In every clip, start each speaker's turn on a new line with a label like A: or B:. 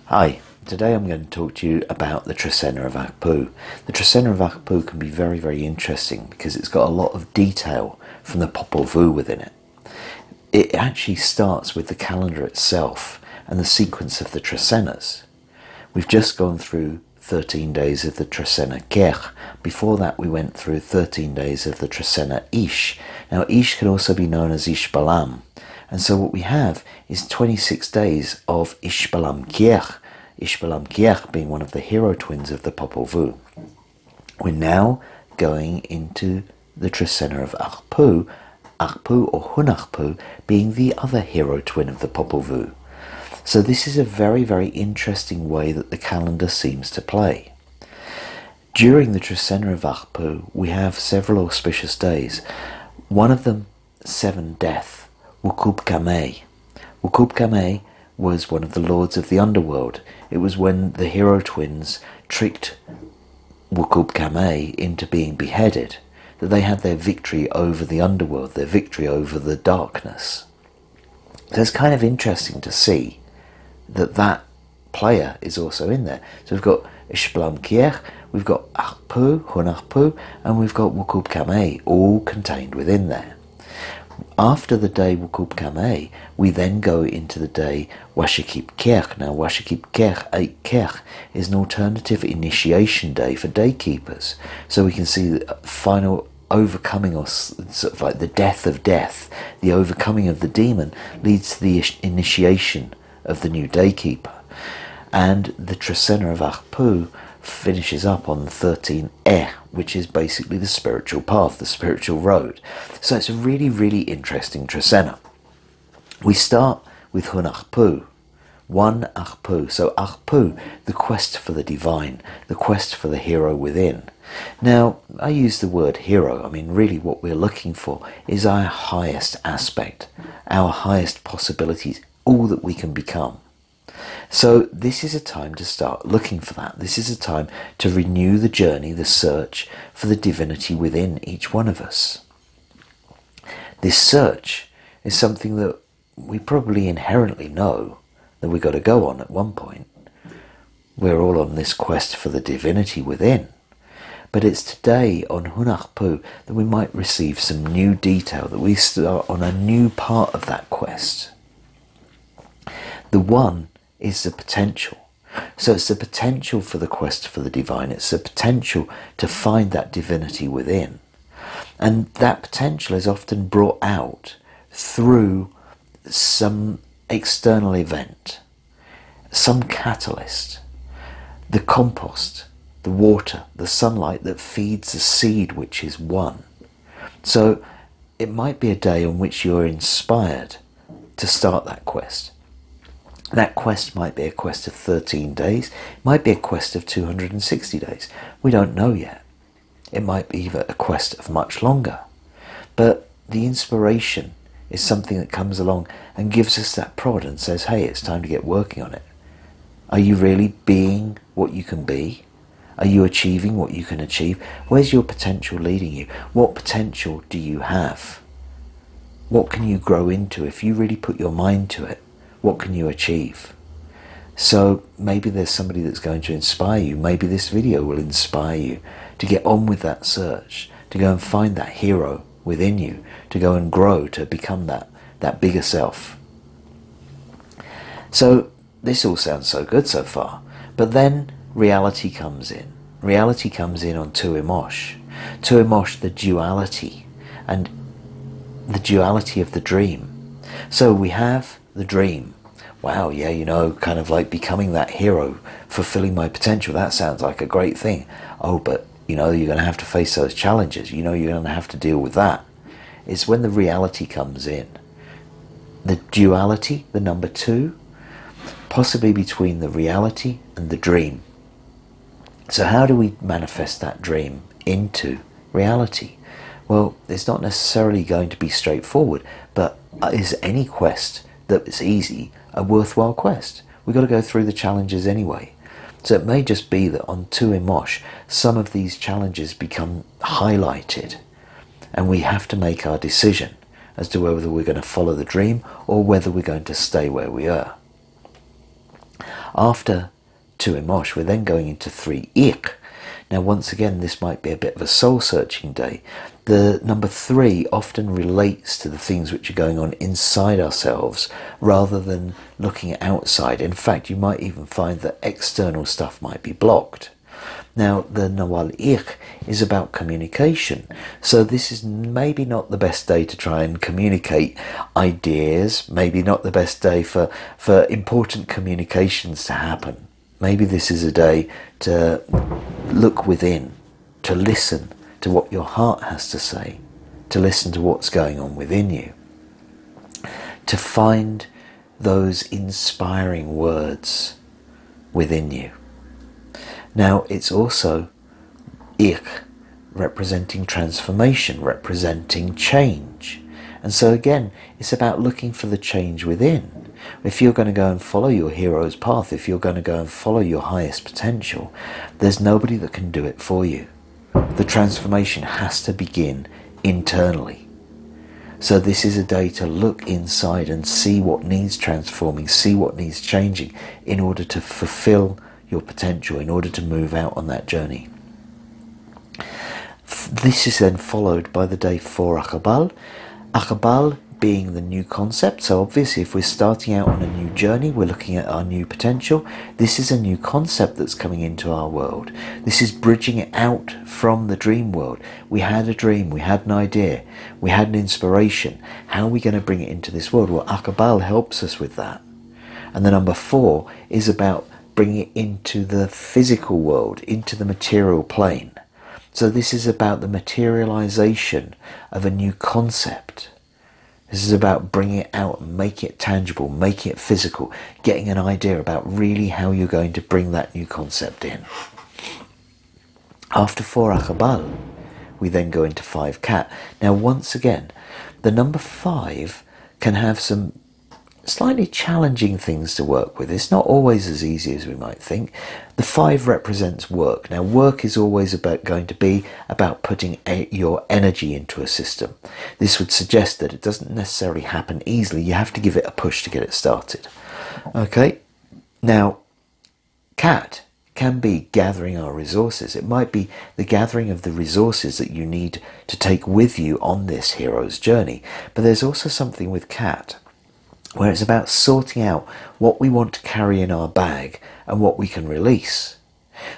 A: Hi, today I'm going to talk to you about the Trecena of Ajpu. The Trecena of Ajpu can be very, very interesting because it's got a lot of detail from the Popol Vuh within it. It actually starts with the calendar itself and the sequence of the Trecenas. We've just gone through 13 days of the Trecena Ker. Before that we went through 13 days of the Trecena Ish. Now Ish can also be known as Ish Balam. And so what we have is 26 days of Ishbalam Kier being one of the hero twins of the Popol Vuh. We're now going into the Trecena of Ajpu, Ajpu or Hunahpu being the other hero twin of the Popol Vuh. So this is a very, very interesting way that the calendar seems to play. During the Trecena of Ajpu, we have several auspicious days. One of them, 7 Death. Wukub Kameh. Wukub Kameh was one of the lords of the underworld. It was when the hero twins tricked Wukub Kameh into being beheaded that they had their victory over the underworld, their victory over the darkness. So it's kind of interesting to see that that player is also in there. So we've got Ishblam Kier, we've got Ajpu, Hunahpu, and we've got Wukub Kameh all contained within there. After the day Wukub Kameh, we then go into the day Washikip Kerch. Now Washikip Kerch, 8 Kerch, is an alternative initiation day for daykeepers. So we can see the final overcoming, or sort of like the death of death, the overcoming of the demon leads to the initiation of the new daykeeper. And the Trecena of Ajpu finishes up on 13 which is basically the spiritual path, the spiritual road. So it's a really, really interesting Trecena. We start with Hunahpu, 1 Ajpu. So Ajpu, the quest for the divine, the quest for the hero within. Now, I use the word hero. I mean, really what we're looking for is our highest aspect, our highest possibilities, all that we can become. So this is a time to start looking for that. This is a time to renew the journey, the search for the divinity within each one of us. This search is something that we probably inherently know that we've got to go on at one point. We're all on this quest for the divinity within. But it's today on Hunahpu that we might receive some new detail, that we start on a new part of that quest. The 1 is the potential. So it's the potential for the quest for the divine. It's the potential to find that divinity within. And that potential is often brought out through some external event, some catalyst, the compost, the water, the sunlight that feeds the seed which is one. So it might be a day on which you're inspired to start that quest. That quest might be a quest of 13 days, it might be a quest of 260 days. We don't know yet. It might be even a quest of much longer. But the inspiration is something that comes along and gives us that prod and says, hey, it's time to get working on it. Are you really being what you can be? Are you achieving what you can achieve? Where's your potential leading you? What potential do you have? What can you grow into if you really put your mind to it? What can you achieve? So maybe there's somebody that's going to inspire you. Maybe this video will inspire you to get on with that search, to go and find that hero within you, to go and grow, to become that bigger self. So this all sounds so good so far, but then reality comes in. Reality comes in on Tu Emosh. Tu Emosh, the duality, and the duality of the dream. So we have the dream. Wow, yeah, you know, kind of like becoming that hero, fulfilling my potential. That sounds like a great thing. Oh, but, you know, you're going to have to face those challenges. You know, you're going to have to deal with that. It's when the reality comes in. The duality, the number 2, possibly between the reality and the dream. So how do we manifest that dream into reality? Well, it's not necessarily going to be straightforward, but is any quest that's easy a worthwhile quest? We've got to go through the challenges anyway. So it may just be that on Tu Emosh, some of these challenges become highlighted, and we have to make our decision as to whether we're going to follow the dream or whether we're going to stay where we are. After 2 Emosh, we're then going into 3 Ik. Now once again, this might be a bit of a soul-searching day. The number 3 often relates to the things which are going on inside ourselves rather than looking outside. In fact, you might even find that external stuff might be blocked. Now, the Nawal Ik is about communication. So this is maybe not the best day to try and communicate ideas, maybe not the best day for important communications to happen. Maybe this is a day to look within, to listen to what your heart has to say, to listen to what's going on within you, to find those inspiring words within you. Now, it's also Ik, representing transformation, representing change. And so again, it's about looking for the change within. If you're going to go and follow your hero's path, if you're going to go and follow your highest potential, there's nobody that can do it for you. The transformation has to begin internally. So this is a day to look inside and see what needs transforming, see what needs changing in order to fulfill your potential, in order to move out on that journey. This is then followed by the day 4 Aqabal. Aqabal being the new concept. So obviously if we're starting out on a new journey, we're looking at our new potential. This is a new concept that's coming into our world. This is bridging it out from the dream world. We had a dream, we had an idea, we had an inspiration. How are we going to bring it into this world? Well, Aqabal helps us with that. And the number 4 is about bringing it into the physical world, into the material plane. So this is about the materialization of a new concept. This is about bringing it out and making it tangible, making it physical, getting an idea about really how you're going to bring that new concept in. After 4 Aqabal, we then go into 5 Cat. Now once again, the number 5 can have some slightly challenging things to work with. It's not always as easy as we might think. The 5 represents work. Now work is always going to be about putting your energy into a system. This would suggest that it doesn't necessarily happen easily. You have to give it a push to get it started. Okay, now Cat can be gathering our resources. It might be the gathering of the resources that you need to take with you on this hero's journey. But there's also something with Cat where it's about sorting out what we want to carry in our bag and what we can release.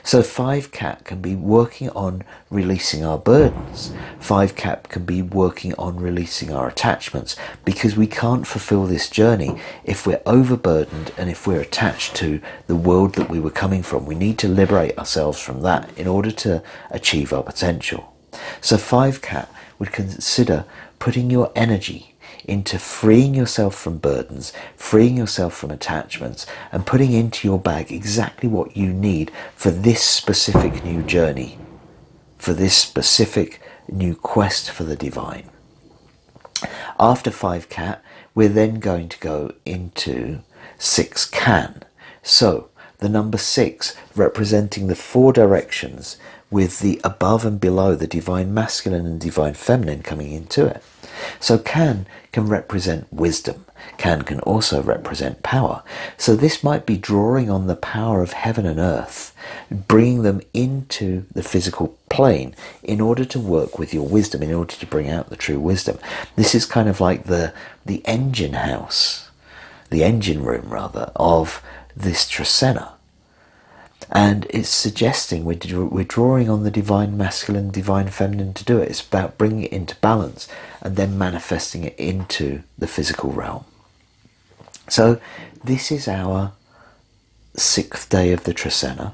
A: So 5 Cat can be working on releasing our burdens. 5 Cat can be working on releasing our attachments, because we can't fulfill this journey if we're overburdened and if we're attached to the world that we were coming from. We need to liberate ourselves from that in order to achieve our potential. So 5 Cat would consider putting your energy into freeing yourself from burdens, freeing yourself from attachments, and putting into your bag exactly what you need for this specific new journey, for this specific new quest for the divine. After 5 Cat, we're then going to go into 6 Can. So the number 6 representing the 4 directions, with the above and below, the divine masculine and divine feminine coming into it. So can represent wisdom. Can also represent power. So this might be drawing on the power of heaven and earth, bringing them into the physical plane in order to work with your wisdom, in order to bring out the true wisdom. This is kind of like the engine house, the engine room rather, of this Trecena. And it's suggesting we're drawing on the divine masculine, divine feminine to do it. It's about bringing it into balance and then manifesting it into the physical realm. So this is our 6th day of the Trecena.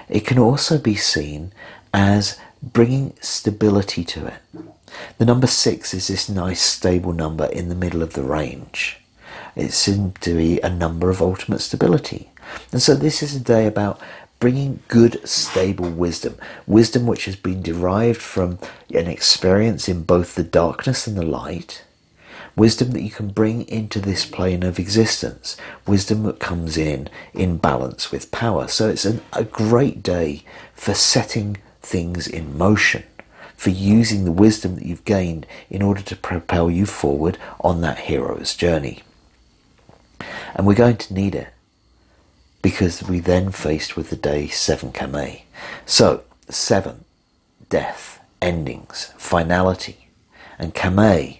A: It can also be seen as bringing stability to it. The number 6 is this nice stable number in the middle of the range. It seems to be a number of ultimate stability. And so this is a day about bringing good, stable wisdom. Wisdom which has been derived from an experience in both the darkness and the light. Wisdom that you can bring into this plane of existence. Wisdom that comes in balance with power. So it's a great day for setting things in motion, for using the wisdom that you've gained in order to propel you forward on that hero's journey. And we're going to need it. because we then faced with the day 7 Kame. So 7, death, endings, finality, and Kame,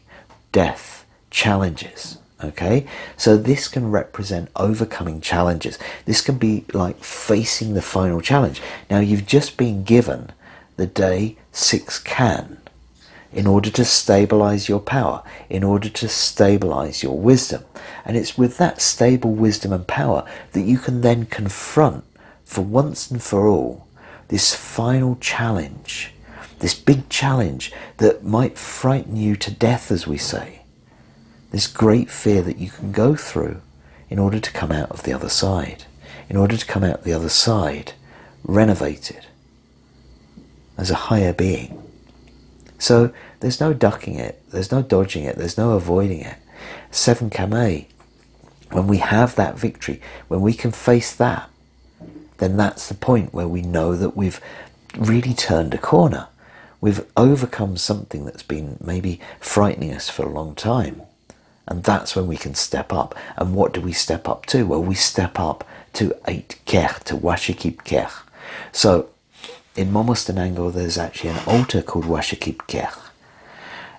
A: death, challenges. Okay, so this can represent overcoming challenges. This can be like facing the final challenge. Now you've just been given the day 6 Kan in order to stabilize your power, in order to stabilize your wisdom. And it's with that stable wisdom and power that you can then confront, for once and for all, this final challenge, this big challenge that might frighten you to death, as we say. This great fear that you can go through in order to come out of the other side. In order to come out the other side, renovated as a higher being. So there's no ducking it, there's no dodging it, there's no avoiding it. 7 Kame, when we have that victory, when we can face that, then that's the point where we know that we've really turned a corner. We've overcome something that's been maybe frightening us for a long time. And that's when we can step up. And what do we step up to? Well, we step up to 8 Kech, to Washikip Kech. So in Momostanango, there's actually an altar called Washikip Kech.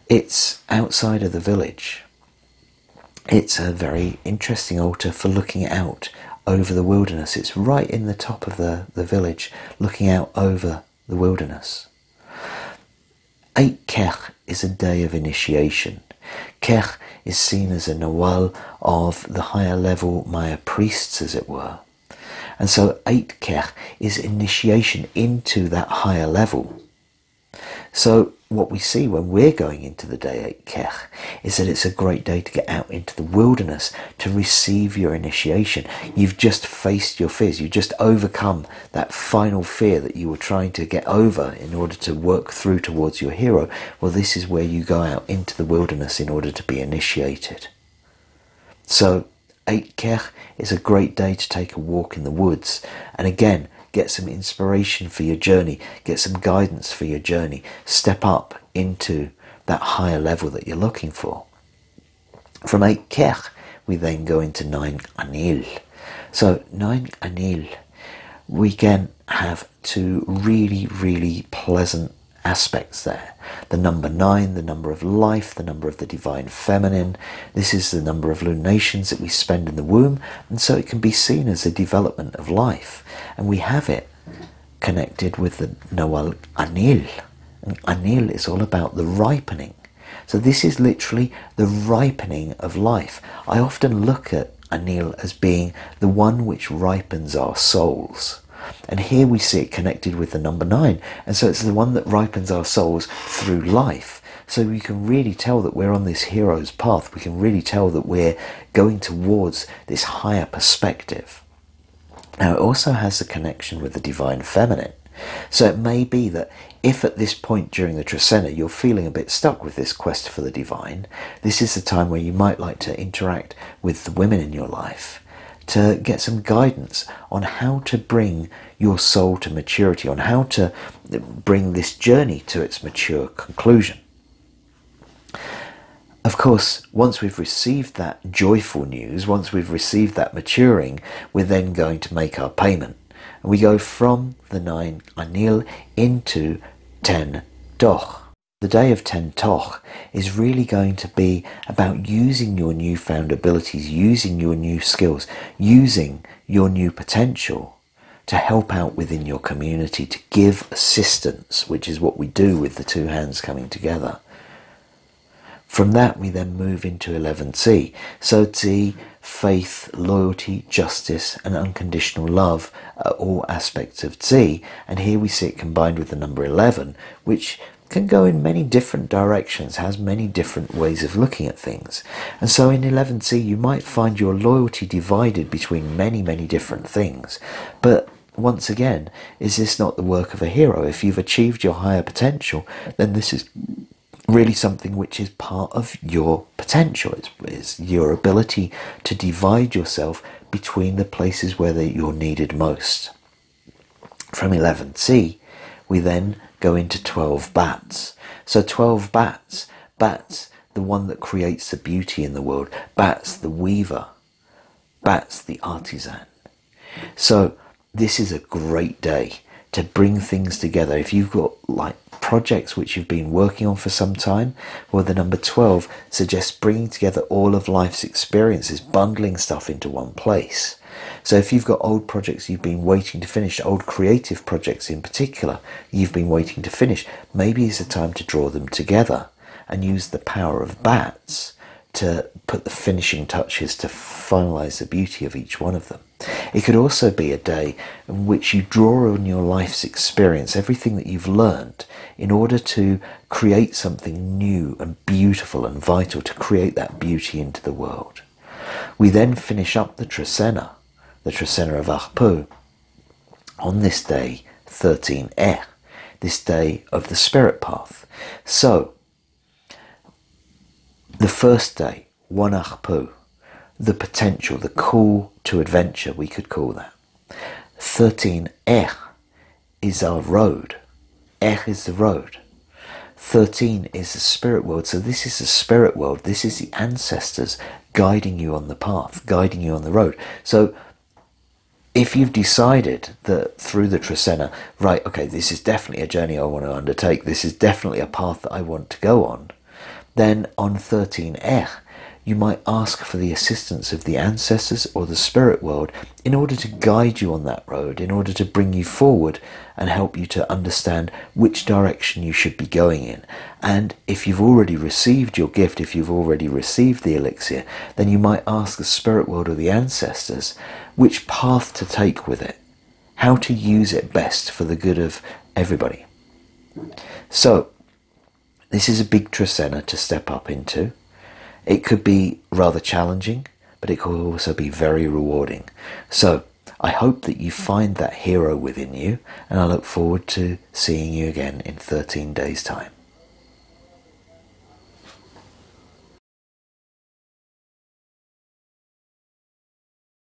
A: It's outside of the village. It's a very interesting altar for looking out over the wilderness. It's right in the top of the village, looking out over the wilderness. 8 Kech is a day of initiation. Kech is seen as a Nawal of the higher level Maya priests, as it were. And so 8 Kech is initiation into that higher level. So what we see when we're going into the day 8 Kech is that it's a great day to get out into the wilderness to receive your initiation. You've just faced your fears. You've just overcome that final fear that you were trying to get over in order to work through towards your hero. Well, this is where you go out into the wilderness in order to be initiated. So 8 Kech is a great day to take a walk in the woods. And again, get some inspiration for your journey, get some guidance for your journey, step up into that higher level that you're looking for. From 8 Kech, we then go into 9 Anil. So 9 Anil, we can have 2 really, really pleasant aspects there. The number 9, the number of life, the number of the divine feminine. This is the number of lunations that we spend in the womb, and so it can be seen as a development of life. And we have it connected with the Nawal Anil. And Anil is all about the ripening. So this is literally the ripening of life. I often look at Anil as being the one which ripens our souls. And here we see it connected with the number 9. And so it's the one that ripens our souls through life. So we can really tell that we're on this hero's path. We can really tell that we're going towards this higher perspective. Now it also has a connection with the divine feminine. So it may be that if at this point during the Trecena you're feeling a bit stuck with this quest for the divine, this is the time where you might like to interact with the women in your life to get some guidance on how to bring your soul to maturity, on how to bring this journey to its mature conclusion. Of course, once we've received that joyful news, once we've received that maturing, we're then going to make our payment. And we go from the 9 Anil into 10 Toch. The day of 10 Toch is really going to be about using your newfound abilities, using your new skills, using your new potential to help out within your community, to give assistance, which is what we do with the 2 hands coming together. From that, we then move into 11C. So Tzi, faith, loyalty, justice, and unconditional love are all aspects of Tzi. And here we see it combined with the number 11, which can go in many different directions, has many different ways of looking at things. And so in 11C, you might find your loyalty divided between many, many different things. But once again, is this not the work of a hero? If you've achieved your higher potential, then this is really something which is part of your potential. It's your ability to divide yourself between the places where you're needed most. From 11C, we then go into 12 Bats. So 12 Bats, Bats, the one that creates the beauty in the world, Bats, the weaver, Bats, the artisan. So this is a great day to bring things together. If you've got like projects which you've been working on for some time, well, the number 12 suggests bringing together all of life's experiences, bundling stuff into one place. So if you've got old projects you've been waiting to finish, old creative projects in particular you've been waiting to finish, maybe it's a time to draw them together and use the power of bats to put the finishing touches to finalize the beauty of each one of them. It could also be a day in which you draw on your life's experience, everything that you've learned, in order to create something new and beautiful and vital, to create that beauty into the world. We then finish up the Trecena of Ajpu, on this day 13 this day of the spirit path. So the first day, 1 Ajpu, the potential, the call to adventure, we could call that. 13 is our road. Is the road. 13 is the spirit world. So this is the spirit world. This is the ancestors guiding you on the path, guiding you on the road. So if you've decided that through the Trecena, right, okay, this is definitely a journey I want to undertake, this is definitely a path that I want to go on, then on 13 you might ask for the assistance of the ancestors or the spirit world in order to guide you on that road, in order to bring you forward and help you to understand which direction you should be going in. And if you've already received your gift, if you've already received the elixir, then you might ask the spirit world or the ancestors which path to take with it, how to use it best for the good of everybody. So this is a big Trecena to step up into. It could be rather challenging, but it could also be very rewarding. So I hope that you find that hero within you, and I look forward to seeing you again in 13 days' time.